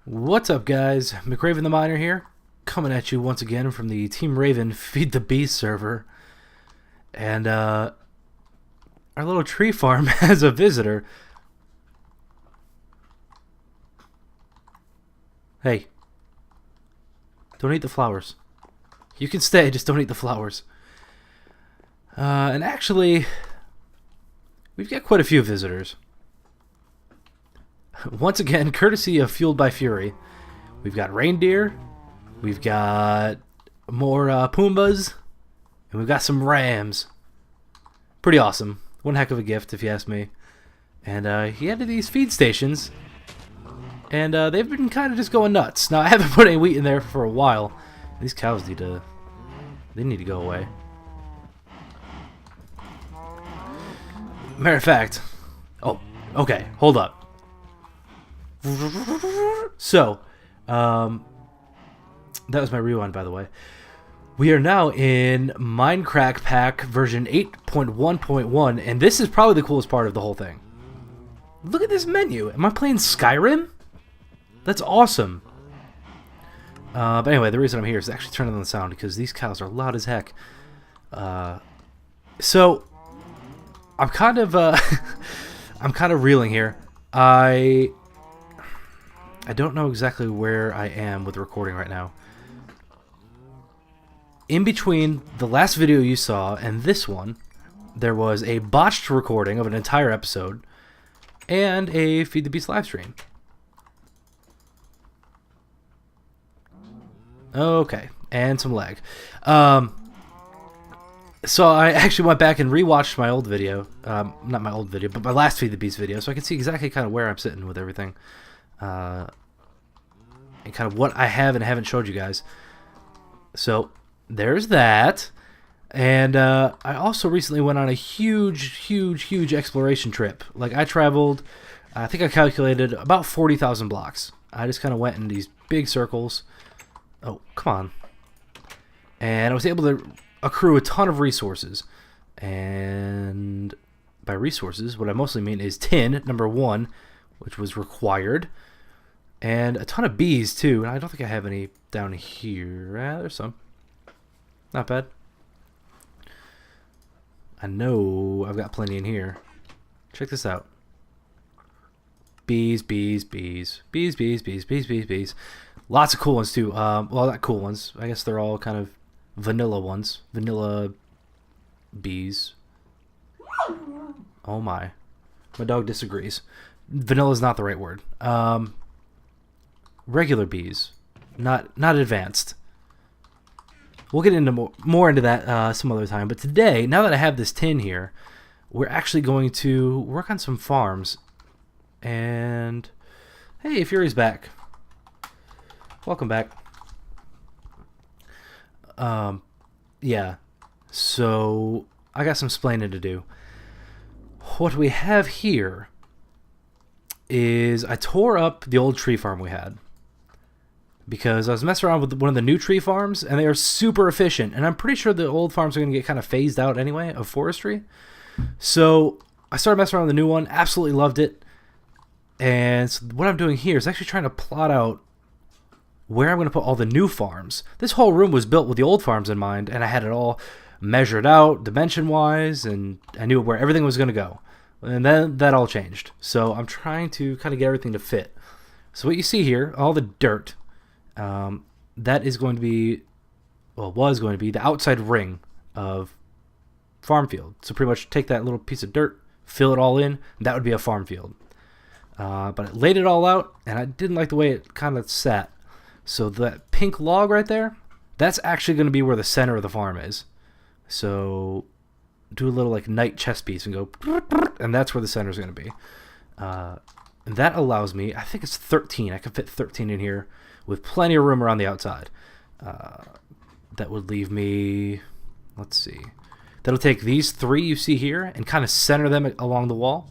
What's up, guys? McRaven the Miner here, coming at you once again from the Team Raven Feed the Beast server. And our little tree farm has a visitor. Hey, don't eat the flowers. You can stay, just don't eat the flowers. And actually, we've got quite a few visitors. Once again, courtesy of Fueled by Fury, we've got reindeer, we've got more Pumbas, and we've got some rams. Pretty awesome. One heck of a gift, if you ask me. And he added these feed stations, and they've been kind of just going nuts. Now, I haven't put any wheat in there for a while. These cows need to go away. Matter of fact, oh, okay, hold up. So, that was my rewind, by the way. We are now in Minecraft Pack version 8.1.1, and this is probably the coolest part of the whole thing. Look at this menu. Am I playing Skyrim? That's awesome. But anyway, the reason I'm here is to actually turn on the sound, because these cows are loud as heck. So, I'm kind of, I'm kind of reeling here. I don't know exactly where I am with the recording right now. In between the last video you saw and this one, there was a botched recording of an entire episode and a Feed the Beast live stream. Okay, and some lag. So I actually went back and rewatched my old video. Not my old video, but my last Feed the Beast video, so I can see exactly kind of where I'm sitting with everything. And kind of what I have and haven't showed you guys. So there's that. And I also recently went on a huge exploration trip. Like, I traveled, I think I calculated about 40,000 blocks. I just kind of went in these big circles. Oh, come on. And I was able to accrue a ton of resources. And by resources, what I mostly mean is tin, number 1, which was required. And a ton of bees, too. And I don't think I have any down here. There's some. Not bad. I know I've got plenty in here. Check this out. Bees. Lots of cool ones, too. Well, not cool ones. I guess they're all kind of vanilla ones. Vanilla bees. Oh, my. My dog disagrees. Vanilla is not the right word. Regular bees, not advanced. We'll get into more into that some other time. But today, now that I have this tin here, we're actually going to work on some farms. And hey, Fury's back. Welcome back. Yeah. So I got some splaining to do. What we have here is I tore up the old tree farm we had, because I was messing around with one of the new tree farms, and they are super efficient. And I'm pretty sure the old farms are going to get kind of phased out anyway of forestry. So I started messing around with the new one, absolutely loved it. And so what I'm doing here is actually trying to plot out where I'm going to put all the new farms. This whole room was built with the old farms in mind, and I had it all measured out dimension-wise, and I knew where everything was going to go. And then that all changed. So I'm trying to kind of get everything to fit. So what you see here, all the dirt, that is going to be, well, was going to be the outside ring of farm field. So pretty much take that little piece of dirt, fill it all in, and that would be a farm field. But I laid it all out, and I didn't like the way it kind of sat. So that pink log right there, that's actually going to be where the center of the farm is. So do a little like night chess piece and go, and that's where the center is going to be. And that allows me, I think it's 13. I can fit 13 in here with plenty of room around the outside. That would leave me, let's see. That'll take these 3 you see here and kind of center them along the wall.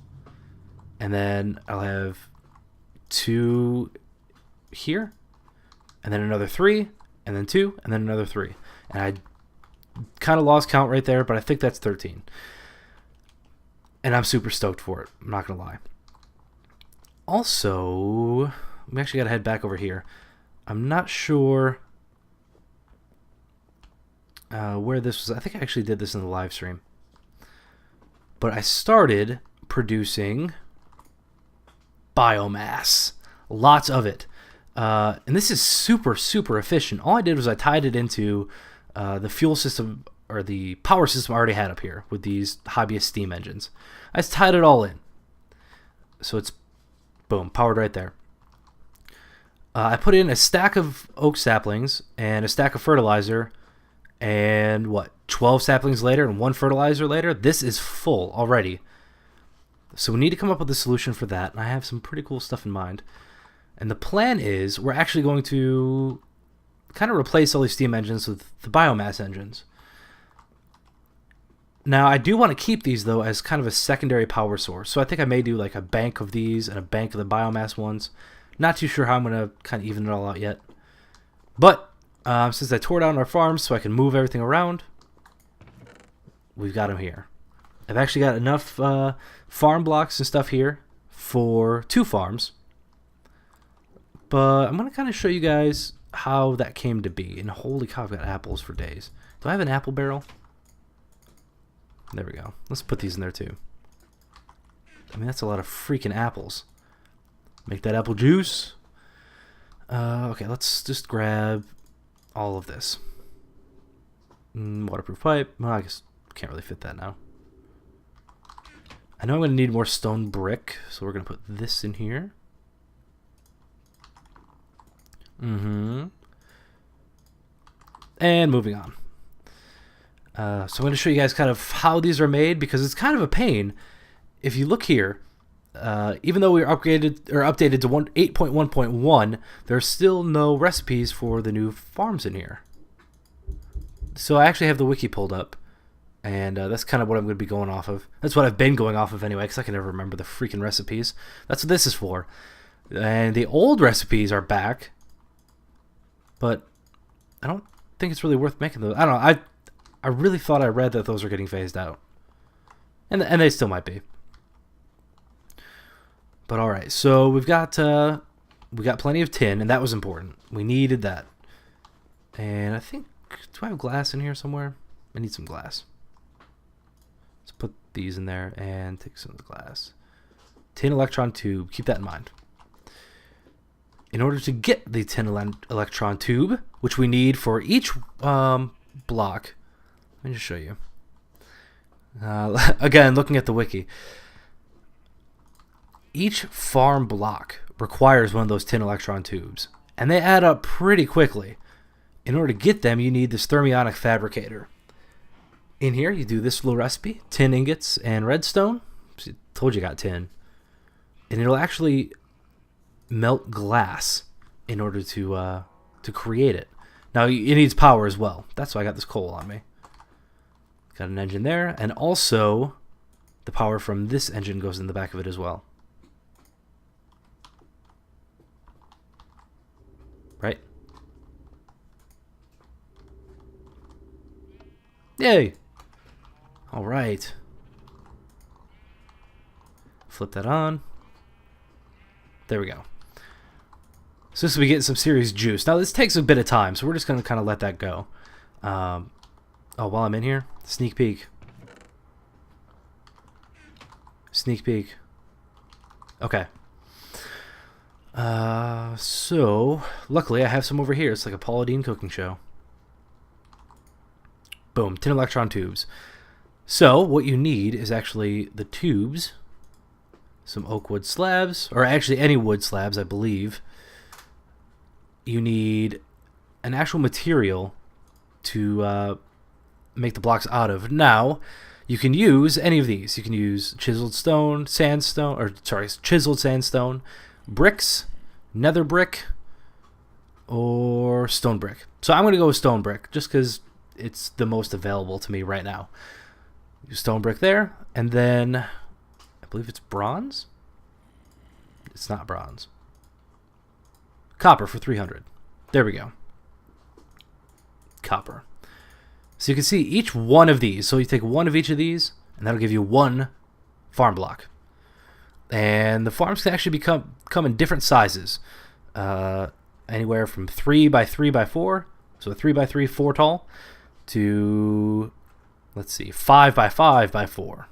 And then I'll have 2 here, and then another 3, and then 2, and then another 3. And I kind of lost count right there, but I think that's 13. And I'm super stoked for it. I'm not going to lie. Also, we actually got to head back over here. I'm not sure where this was. I think I actually did this in the live stream. But I started producing biomass. Lots of it. And this is super, super efficient. All I did was I tied it into the fuel system, or the power system I already had up here with these hobbyist steam engines. I just tied it all in. So it's, boom, powered right there. I put in a stack of oak saplings and a stack of fertilizer, and what, 12 saplings later and 1 fertilizer later, this is full already. So we need to come up with a solution for that, and I have some pretty cool stuff in mind. And the plan is we're actually going to kind of replace all these steam engines with the biomass engines. Now, I do want to keep these, though, as kind of a secondary power source. So I think I may do like a bank of these and a bank of the biomass ones. Not too sure how I'm going to kind of even it all out yet. But since I tore down our farms so I can move everything around, we've got them here. I've actually got enough farm blocks and stuff here for 2 farms. But I'm going to kind of show you guys how that came to be. And holy cow, I've got apples for days. Do I have an apple barrel? There we go. Let's put these in there too. I mean, that's a lot of freaking apples. Make that apple juice. Okay, let's just grab all of this. Waterproof pipe. Well, I guess can't really fit that now. I know I'm going to need more stone brick, so we're going to put this in here. And moving on. So I'm going to show you guys kind of how these are made, because it's kind of a pain. If you look here, even though we are updated to 8.1.1, there's still no recipes for the new farms in here. So I actually have the wiki pulled up, and that's kind of what I'm going to be going off of. That's what I've been going off of anyway, because I can never remember the freaking recipes. That's what this is for. And the old recipes are back, but I don't think it's really worth making those. I don't know. I really thought I read that those are getting phased out, and they still might be. But all right, so we got plenty of tin, and that was important. We needed that, and I think, do I have glass in here somewhere? I need some glass. Let's put these in there and take some of the glass. Tin electron tube. Keep that in mind. In order to get the tin electron tube, which we need for each block. Let me just show you. Again, looking at the wiki. Each farm block requires one of those tin electron tubes, and they add up pretty quickly. In order to get them, you need this thermionic fabricator. In here, you do this little recipe: tin ingots and redstone. See, told you got tin. And it'll actually melt glass in order to create it. Now, it needs power as well. That's why I got this coal on me. Got an engine there, and also the power from this engine goes in the back of it as well. Right? Yay! All right. Flip that on. There we go. So this will be getting some serious juice. Now this takes a bit of time, so we're just going to kind of let that go. Oh, while I'm in here, sneak peek. Sneak peek. Okay. So, luckily I have some over here. It's like a Paula Deen cooking show. Boom, tin electron tubes. So, what you need is actually the tubes, some oak wood slabs, or actually any wood slabs, I believe. You need an actual material to make the blocks out of. Now, you can use any of these. You can use chiseled stone, sandstone, or sorry, chiseled sandstone, bricks, nether brick, or stone brick. So I'm going to go with stone brick just because it's the most available to me right now. Use stone brick there, and then I believe it's bronze. It's not bronze. Copper for 300. There we go. Copper. So you can see each one of these. So you take one of each of these, and that'll give you one farm block. And the farms can actually come in different sizes. Anywhere from 3 by 3 by 4, so 3 by 3, 4 tall, to, let's see, 5 by 5 by 4.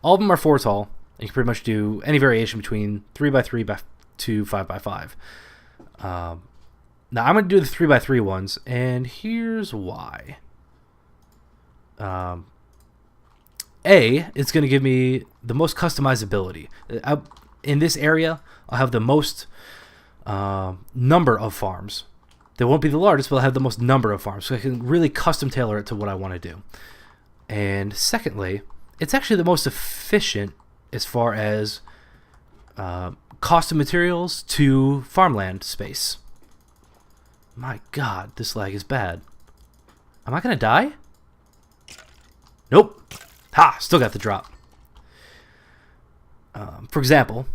All of them are 4 tall. You can pretty much do any variation between 3 by 3 by 2, 5 by 5. Now I'm going to do the 3 by 3 ones, and here's why. It's going to give me the most customizability. In this area, I'll have the most number of farms. They won't be the largest, but I'll have the most number of farms, so I can really custom tailor it to what I want to do. And secondly, it's actually the most efficient as far as cost of materials to farmland space. My god, this lag is bad. Am I going to die? Nope. Ha! Still got the drop. For example,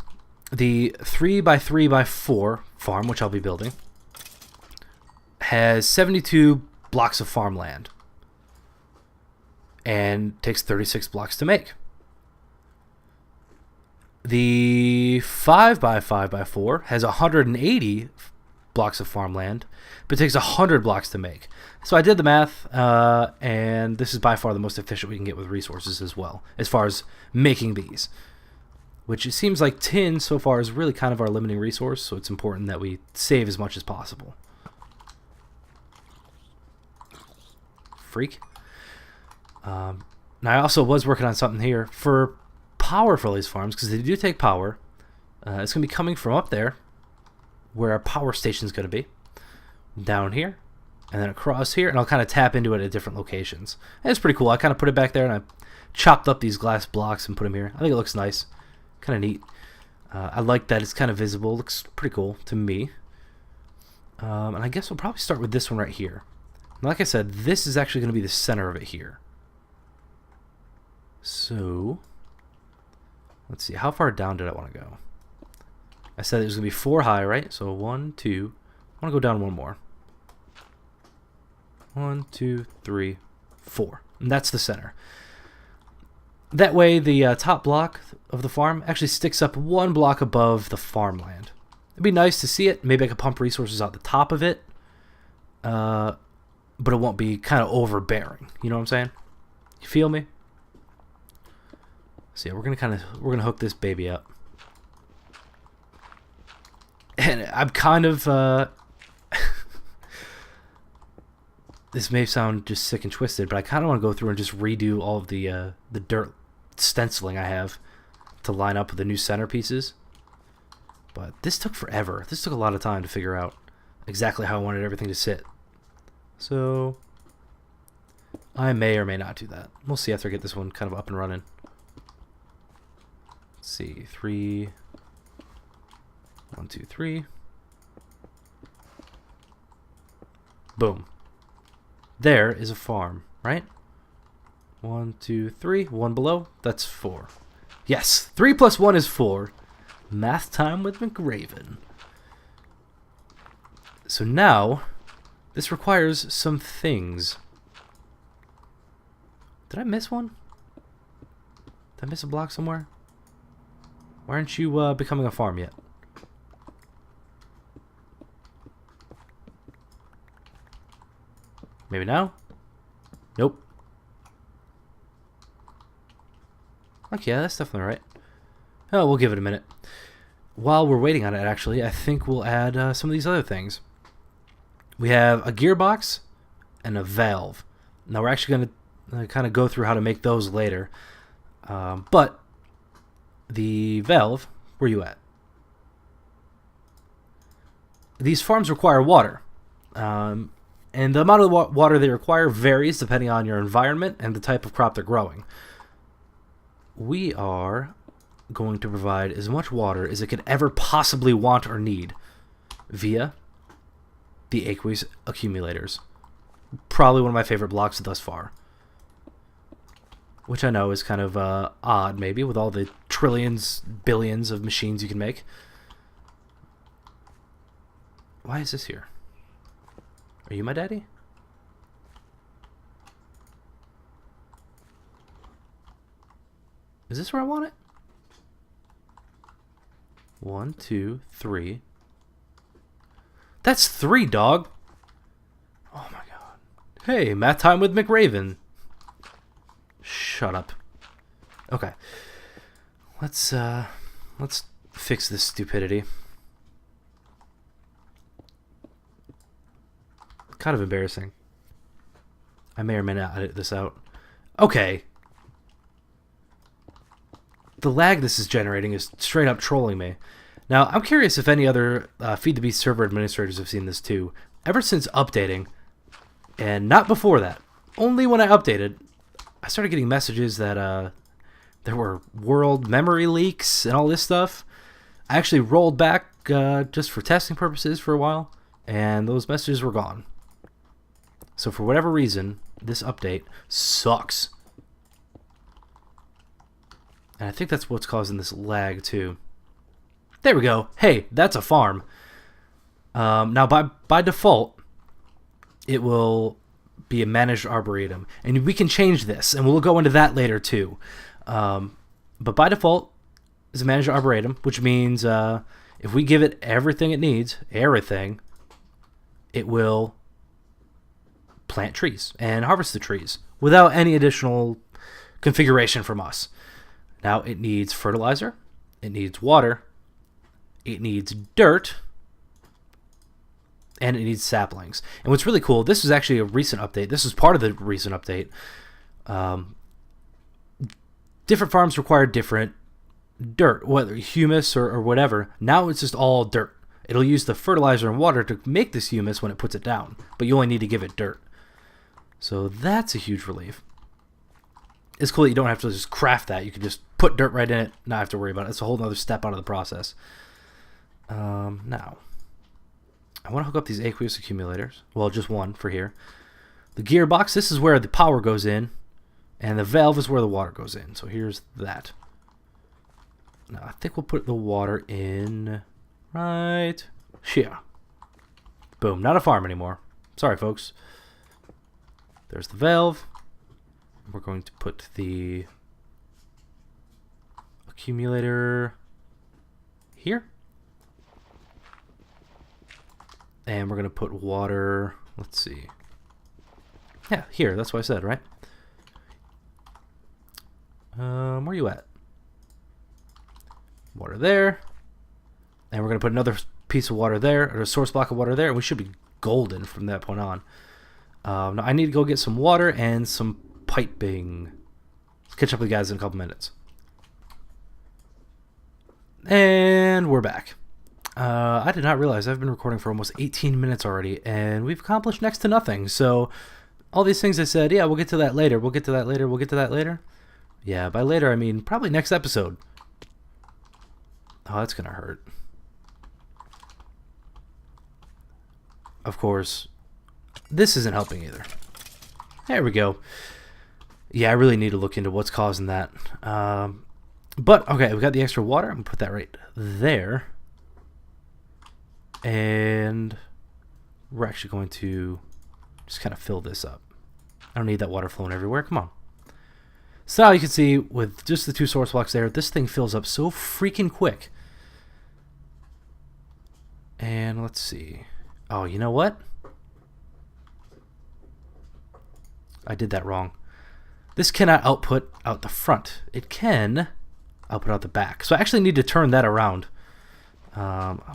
the 3 by 3 by 4 farm, which I'll be building, has 72 blocks of farmland and takes 36 blocks to make. The 5 by 5 by 4 has 180 blocks of farmland, but takes 100 blocks to make. So I did the math, and this is by far the most efficient we can get with resources as well, as far as making these. Which it seems like tin so far is really kind of our limiting resource, so it's important that we save as much as possible. Freak. Now I also was working on something here for power for these farms, because they do take power. It's going to be coming from up there, where our power station is going to be, down here, and then across here, and I'll kind of tap into it at different locations. And it's pretty cool. I kind of put it back there, and I chopped up these glass blocks and put them here. I think it looks nice. Kind of neat. I like that it's kind of visible. Looks pretty cool to me. And I guess we'll probably start with this one right here. And like I said, this is actually going to be the center of it here. So, let's see. How far down did I want to go? I said it was going to be 4 high, right? So 1, 2. I want to go down one more. 1, 2, 3, 4. And that's the center. That way, the top block of the farm actually sticks up 1 block above the farmland. It'd be nice to see it. Maybe I could pump resources out the top of it, but it won't be kind of overbearing. You know what I'm saying? You feel me? So yeah, we're gonna hook this baby up, and I'm kind of this may sound just sick and twisted, but I kind of want to go through and just redo all of the dirt stenciling I have to line up with the new centerpieces. But this took forever. This took a lot of time to figure out exactly how I wanted everything to sit. So I may or may not do that. We'll see after I get this one kind of up and running. Let's see, 3, 1, 2, 3. Boom. There is a farm, right? 1, 2, 3. 1 below. That's 4. Yes, 3 plus 1 is 4. Math time with McRaven. So now, this requires some things. Did I miss one? Did I miss a block somewhere? Why aren't you becoming a farm yet? Maybe now? Nope. Okay, yeah, that's definitely right. Oh, we'll give it a minute. While we're waiting on it, actually, I think we'll add some of these other things. We have a gearbox and a valve. Now, we're actually going to kind of go through how to make those later. But the valve, where are you at? These farms require water. And the amount of water they require varies depending on your environment and the type of crop they're growing. We are going to provide as much water as it could ever possibly want or need via the aqueous accumulators. Probably one of my favorite blocks thus far. Which I know is kind of odd, maybe, with all the trillions, billions of machines you can make. Why is this here? Are you my daddy? Is this where I want it? 1, 2, 3. That's 3, dog. Oh my god. Hey, math time with McRaven. Shut up. Okay. Let's fix this stupidity. Kind of embarrassing. I may or may not edit this out. Okay. The lag this is generating is straight up trolling me. Now, I'm curious if any other Feed the Beast server administrators have seen this too. Ever since updating, and not before that, only when I updated, I started getting messages that there were world memory leaks and all this stuff. I actually rolled back just for testing purposes for a while, and those messages were gone. So for whatever reason, this update sucks. And I think that's what's causing this lag too. There we go. Hey, that's a farm. Now, by default, it will be a managed arboretum. And we can change this, and we'll go into that later too. But by default, it's a managed arboretum, which means if we give it everything it needs, everything, it will plant trees and harvest the trees without any additional configuration from us. Now, it needs fertilizer, it needs water, it needs dirt, and it needs saplings. And what's really cool, this is actually a recent update. This is part of the recent update. Different farms require different dirt, whether humus or whatever. Now it's just all dirt. It'll use the fertilizer and water to make this humus when it puts it down, but you only need to give it dirt. So that's a huge relief. It's cool that you don't have to just craft that. You can just put dirt right in it, not have to worry about it. It's a whole other step out of the process. Now, I want to hook up these aqueous accumulators. Well, just one for here. The gearbox, this is where the power goes in, and the valve is where the water goes in. So here's that. Now, I think we'll put the water in right here. Boom, not a farm anymore. Sorry, folks. There's the valve. We're going to put the accumulator here. And we're going to put water, let's see. Yeah, here, that's what I said, right? Where are you at? Water there. And we're going to put another piece of water there, or a source block of water there, and we should be golden from that point on. Now I need to go get some water and some piping. Let's catch up with you guys in a couple minutes. And we're back. I did not realize I've been recording for almost 18 minutes already, and we've accomplished next to nothing. So all these things I said, yeah, we'll get to that later. We'll get to that later. We'll get to that later. Yeah, by later, I mean probably next episode. Oh, that's going to hurt. Of course, this isn't helping either. There we go. Yeah, I really need to look into what's causing that. But, okay, we got the extra water. I'm going to put that right there. And we're actually going to just kind of fill this up. I don't need that water flowing everywhere. Come on. So now you can see with just the two source blocks there, this thing fills up so freaking quick. And let's see. Oh, you know what? I did that wrong. This cannot output out the front. It can output out the back. So I actually need to turn that around.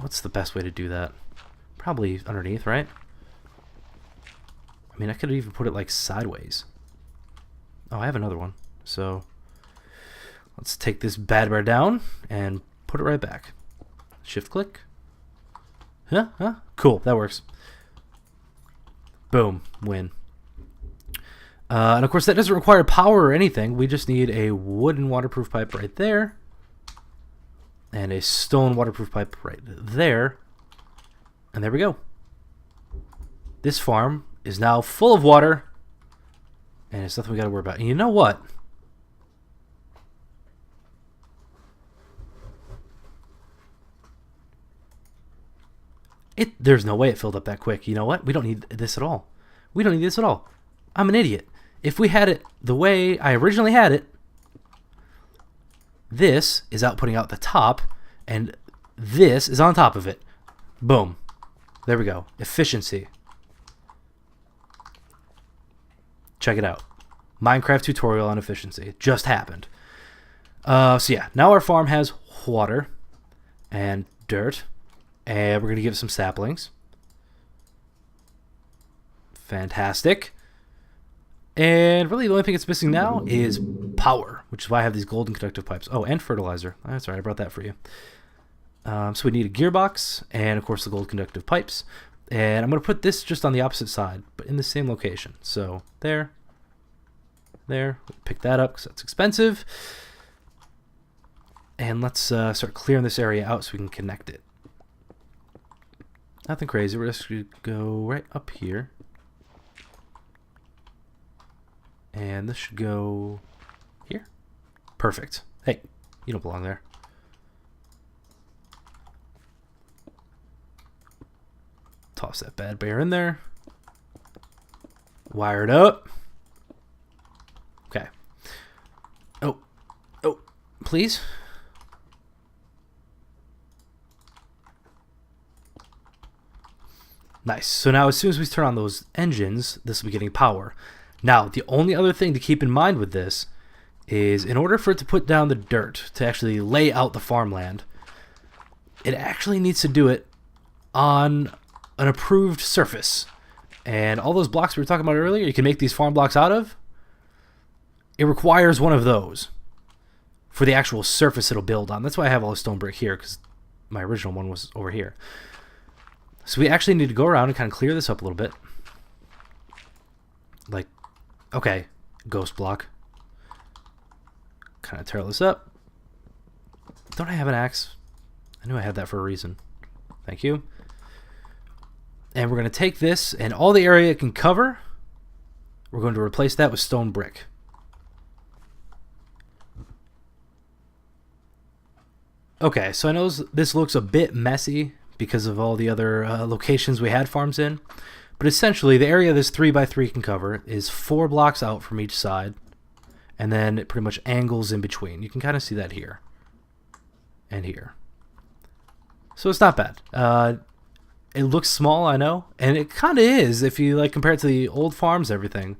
What's the best way to do that? Probably underneath, right? I mean, I could even put it like sideways. Oh, I have another one. So let's take this bad bear down and put it right back. Shift click. Huh? Cool, that works. Boom, win. And of course, that doesn't require power or anything. We just need a wooden waterproof pipe right there. And a stone waterproof pipe right there. And there we go. This farm is now full of water. And it's nothing we got to worry about. And you know what? There's no way it filled up that quick. You know what? We don't need this at all. We don't need this at all. I'm an idiot. If we had it the way I originally had it, this is outputting out the top, and this is on top of it. Boom. There we go. Efficiency. Check it out. Minecraft tutorial on efficiency. It just happened. So yeah, now our farm has water and dirt. And we're going to give it some saplings. Fantastic. And really the only thing it's missing now is power, which is why I have these golden conductive pipes. Oh, and fertilizer. That's right, I brought that for you. So we need a gearbox and, of course, the gold conductive pipes. And I'm going to put this just on the opposite side, but in the same location. So there. Pick that up because that's expensive. And let's start clearing this area out so we can connect it. Nothing crazy. We're just going to go right up here. And this should go here. Perfect. Hey, you don't belong there. Toss that bad bear in there. Wire it up. Okay. Oh, please. Nice. So now as soon as we turn on those engines, this will be getting power. Now, the only other thing to keep in mind with this is in order for it to put down the dirt, to actually lay out the farmland, it actually needs to do it on an approved surface. And all those blocks we were talking about earlier, you can make these farm blocks out of, it requires one of those for the actual surface it'll build on. That's why I have all the stone brick here, because my original one was over here. So we actually need to go around and kind of clear this up a little bit. Like, okay, ghost block. Kind of tear this up. Don't I have an axe? I knew I had that for a reason. Thank you. And we're going to take this and all the area it can cover, we're going to replace that with stone brick. Okay, so I know this looks a bit messy because of all the other locations we had farms in. But essentially, the area this 3x3 can cover is 4 blocks out from each side. And then it pretty much angles in between. You can kind of see that here. And here. So it's not bad. It looks small, I know. And it kind of is if you like compare it to the old farms and everything.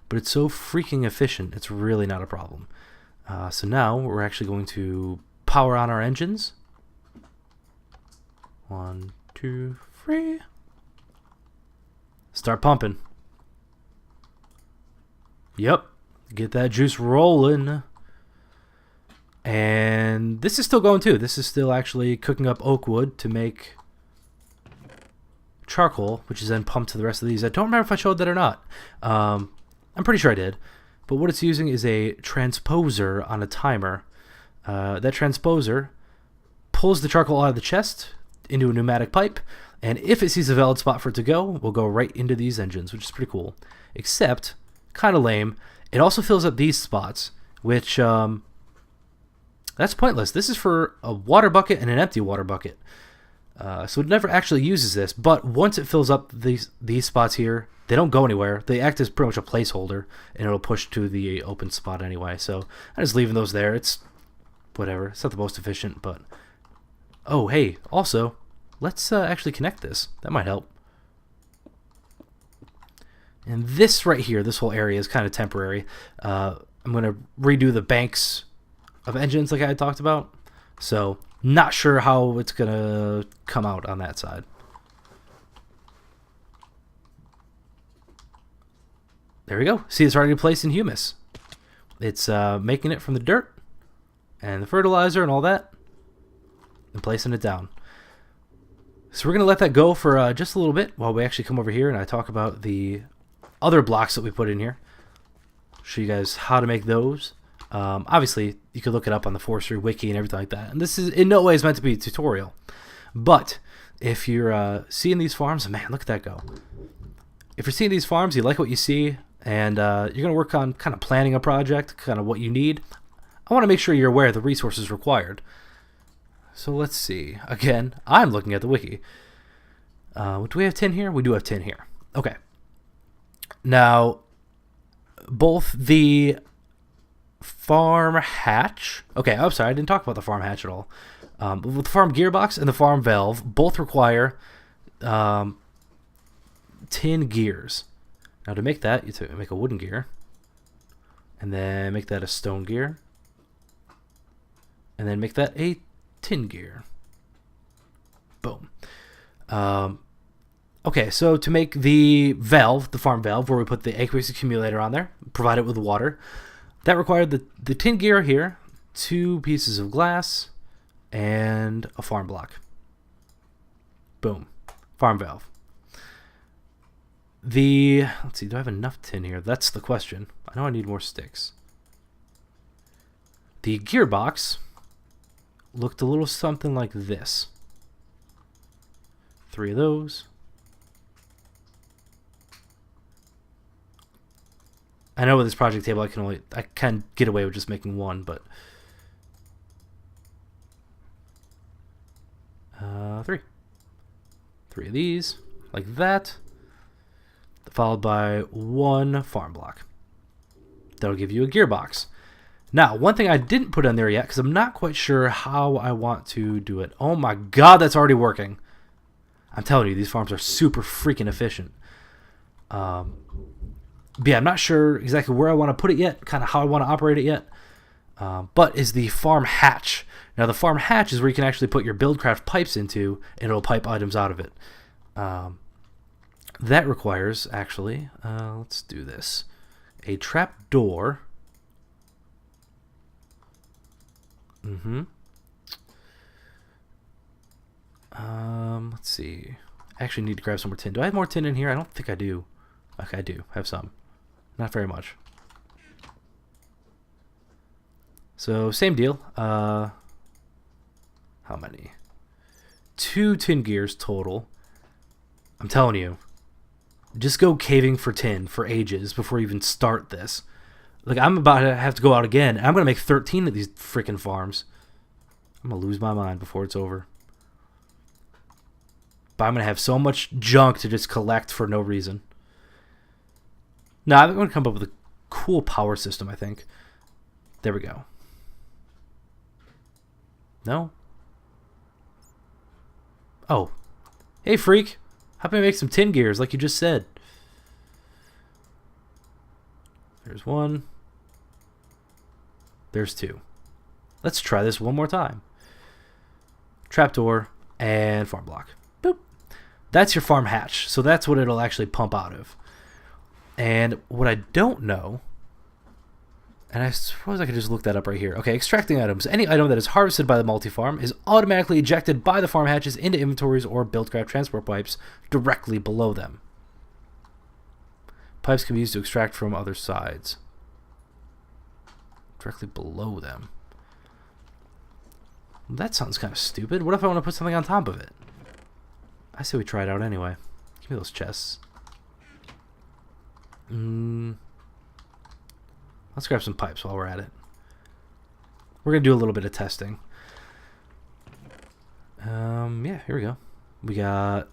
But it's so freaking efficient. It's really not a problem. So now we're actually going to power on our engines. 1, 2, 3. Start pumping. Yep. Get that juice rolling. And this is still going too. This is still actually cooking up oak wood to make charcoal, which is then pumped to the rest of these. I don't remember if I showed that or not. I'm pretty sure I did. But what it's using is a transposer on a timer. That transposer pulls the charcoal out of the chest into a pneumatic pipe, and if it sees a valid spot for it to go, we'll go right into these engines, which is pretty cool. Except, kind of lame, it also fills up these spots, which, that's pointless. This is for a water bucket and an empty water bucket. So it never actually uses this, but once it fills up these spots here, they don't go anywhere. They act as pretty much a placeholder, and it'll push to the open spot anyway. So I'm just leaving those there. It's whatever. It's not the most efficient, but... Oh, hey, also, let's actually connect this. That might help. And this right here, this whole area is kind of temporary. I'm going to redo the banks of engines like I had talked about. So, not sure how it's going to come out on that side. There we go. See, it's already placed in humus. It's making it from the dirt and the fertilizer and all that, and placing it down. So we're going to let that go for just a little bit while we actually come over here and I talk about the other blocks that we put in here. Show you guys how to make those. Obviously, you could look it up on the Forestry wiki and everything like that. And this is in no way is meant to be a tutorial. But if you're seeing these farms, man, look at that go. If you're seeing these farms, you like what you see, and you're going to work on kind of planning a project, kind of what you need, I want to make sure you're aware of the resources required. So let's see. Again, I'm looking at the wiki. Do we have tin here? We do have tin here. Okay. Now, both the farm hatch... Okay, I'm sorry, I didn't talk about the farm hatch at all. The farm gearbox and the farm valve both require tin gears. Now to make that, you make a wooden gear, and then make that a stone gear, and then make that a tin gear. Boom. Okay, so to make the valve, the farm valve, where we put the aqueous accumulator on there, provide it with water, that required the tin gear here, 2 pieces of glass, and a farm block. Boom. Farm valve. Let's see, do I have enough tin here? That's the question. I know I need more sticks. The gearbox looked a little something like this. 3 of those. I know with this project table I can get away with just making 1, but 3. 3 of these, like that, followed by 1 farm block. That'll give you a gearbox. Now, one thing I didn't put on there yet, because I'm not quite sure how I want to do it. Oh my god, that's already working. I'm telling you, these farms are super freaking efficient. But yeah, I'm not sure exactly where I want to put it yet, kind of how I want to operate it yet. But is the farm hatch. Now, the farm hatch is where you can actually put your Buildcraft pipes into, and it'll pipe items out of it. That requires, actually, let's do this, a trap door. Let's see. I actually need to grab some more tin. Do I have more tin in here? I don't think I do. Okay, I do have some. Not very much. So, same deal. How many? 2 tin gears total. I'm telling you, just go caving for tin for ages before you even start this. Like, I'm about to have to go out again. I'm going to make 13 of these freaking farms. I'm going to lose my mind before it's over. But I'm going to have so much junk to just collect for no reason. Now, I'm going to come up with a cool power system, I think. There we go. No? Oh. Hey, freak. How can I make some tin gears like you just said? There's 1. There's 2. Let's try this one more time. Trapdoor and farm block. Boop. That's your farm hatch. So that's what it'll actually pump out of. And what I don't know, and I suppose I could just look that up right here. Okay, extracting items. Any item that is harvested by the multi-farm is automatically ejected by the farm hatches into inventories or Buildcraft transport pipes directly below them. Pipes can be used to extract from other sides. Directly below them. That sounds kind of stupid. What if I want to put something on top of it? I say we try it out anyway. Give me those chests. Let's grab some pipes while we're at it. We're going to do a little bit of testing. Yeah, here we go. We got...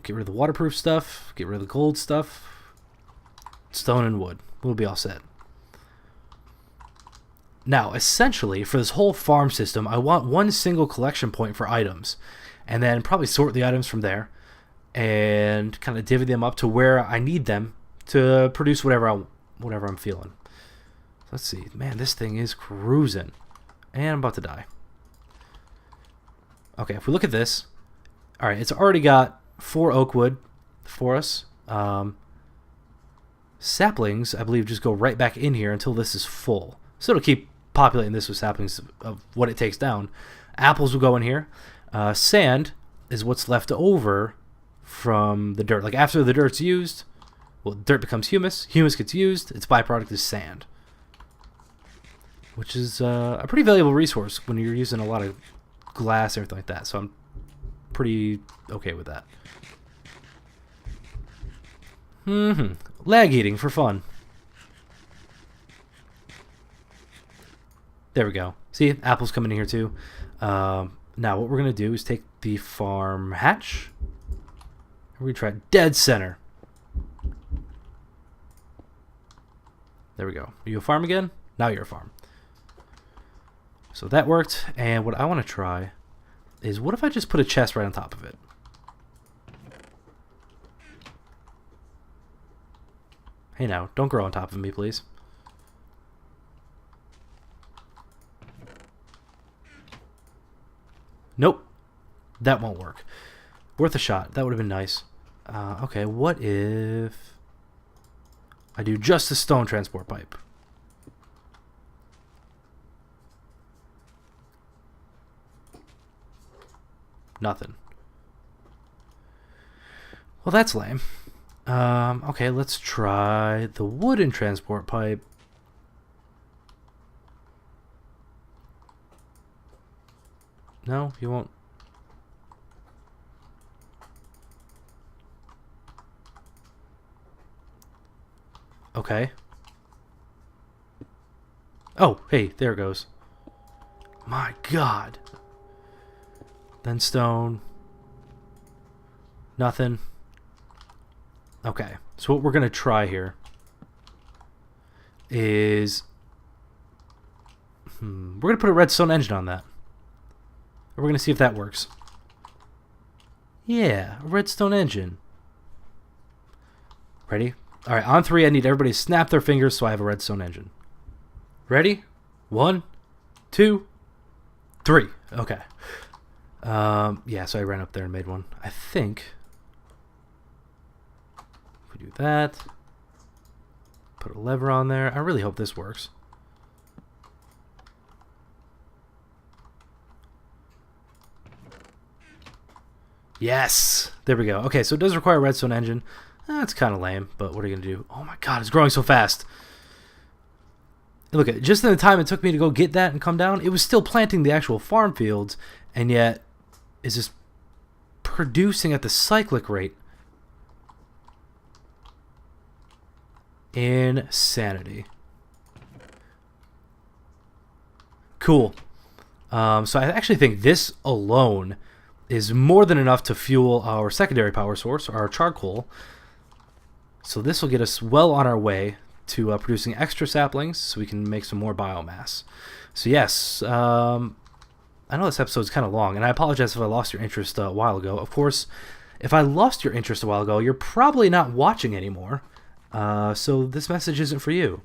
Get rid of the waterproof stuff. Get rid of the gold stuff. Stone and wood. We'll be all set. Now, essentially, for this whole farm system, I want one single collection point for items. And then probably sort the items from there. And kind of divvy them up to where I need them to produce whatever I'm feeling. Let's see. Man, this thing is cruising. And I'm about to die. Okay, if we look at this. Alright, it's already got 4 oak wood for us. Saplings, I believe, just go right back in here until this is full. So it'll keep populating this with saplings of what it takes down. Apples will go in here. Sand is what's left over from the dirt. Like, after the dirt's used, well, dirt becomes humus. Humus gets used. Its byproduct is sand. Which is a pretty valuable resource when you're using a lot of glass and everything like that. So I'm pretty okay with that. Lag eating for fun. There we go. See, apples coming in here too. Now what we're going to do is take the farm hatch. We're going to try dead center. There we go. Are you a farm again? Now you're a farm. So that worked. And what I want to try is, what if I just put a chest right on top of it? Hey now, don't grow on top of me, please. Nope. That won't work. Worth a shot. That would have been nice. Okay, what if I do just a stone transport pipe? Nothing. Well, that's lame. Okay, let's try the wooden transport pipe. No, you won't. Okay. Oh, hey, there it goes. My God. Then stone. Nothing. Okay, so what we're going to try here is... we're going to put a redstone engine on that. We're going to see if that works. Yeah, a redstone engine. Ready? All right, on 3, I need everybody to snap their fingers so I have a redstone engine. Ready? 1, 2, 3. Okay. Yeah, so I ran up there and made one. I think if we do that, put a lever on there. I really hope this works. Yes! There we go. Okay, so it does require a redstone engine. That's kind of lame, but what are you going to do? Oh my God, it's growing so fast. Look at it. Just in the time it took me to go get that and come down, it was still planting the actual farm fields, and yet is just producing at the cyclic rate. Insanity. Cool. So I actually think this alone is more than enough to fuel our secondary power source, our charcoal. So this will get us well on our way to producing extra saplings so we can make some more biomass. So yes, I know this episode's kind of long, and I apologize if I lost your interest a while ago. Of course, if I lost your interest a while ago, you're probably not watching anymore. So this message isn't for you.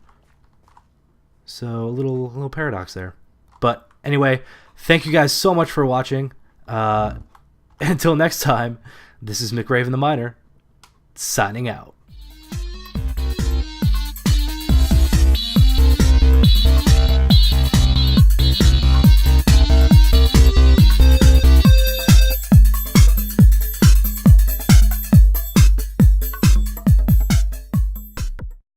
So a little paradox there. But anyway, thank you guys so much for watching. Until next time, this is McRaven the Miner, signing out.